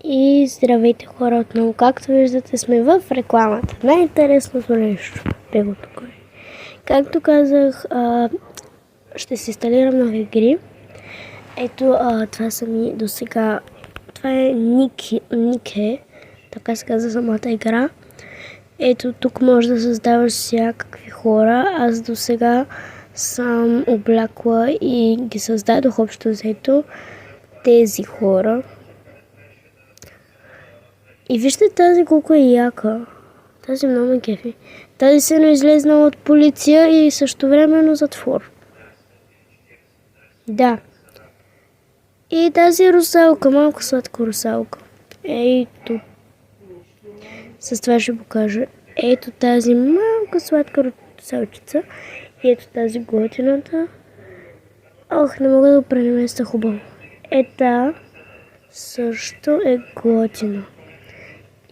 И здравейте хора отново. Както виждате, сме в рекламата. Най-интересното нещо е го тук. Както казах, ще си инсталирам нови игри. Ето, това са ми до сега. Това е Нике, така се казва самата игра. Ето, тук може да създаваш всякакви хора. Аз до сега съм облякла и ги създадох общо взето тези хора. И вижте тази колко е яка. Тази много ме кефи. Тази се е излезнала от полиция и също времено затвор. Да. И тази русалка, малко сладка русалка. Ето. С това ще покажа. Ето тази малко сладка русалчица. И ето тази готината. Ох, не мога да го преместя хубаво. Ета също е готина.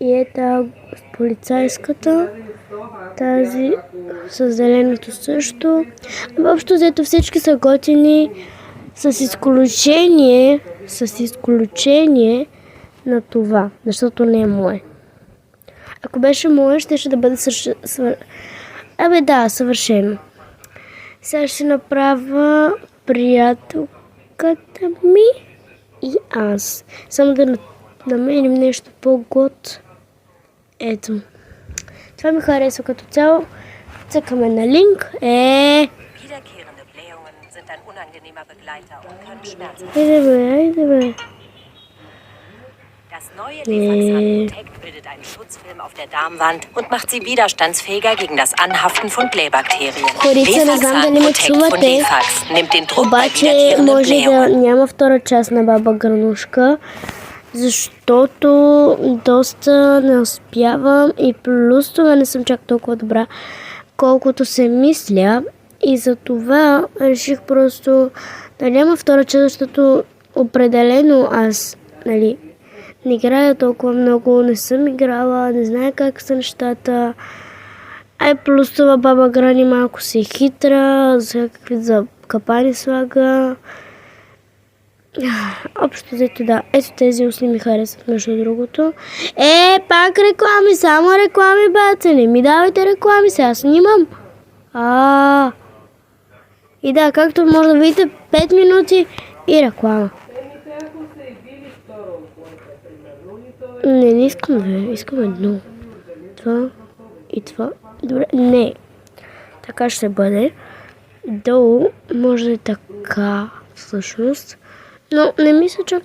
И ета полицайската. Тази с зеленото също. Въобще взето всички са готини. С изключение на това, защото не е мое. Ако беше мое, ще да бъде съвършено. Сега ще направя приятелката ми и аз. Само да намерим нещо по-год. Ето. Това ми харесва като цяло. Цъкаме на линк. Айде бе. Das neue Lefaxan-Protect bildet einen Schutzfilm auf der Darmwand und macht sie widerstandsfähiger gegen das Anhaften von Kleebakterien. Lefaxan-Protect von Lefax nimmt den Druck bei wiederkehrenden Може Blähungen. да няма втора част на Баба Гранушка, защото доста не успявам и плюс това не съм чак толкова добра, колкото се мисля. И за това реших просто да няма втора част, защото определено аз, не играя толкова много, не съм играла, не знае как са нещата. Плюс това Баба Грани малко си е хитра, за какви капани слага. Общо взето да. Ето тези устни ми харесват между другото. Пак реклами, само реклами, бате, не ми давайте реклами, сега снимам. И да, както може да видите, 5 минути и реклама. Не искам две, искам едно. Това и това. Добре, не. Така ще бъде. Долу може да е така, всъщност. Но не мисля чак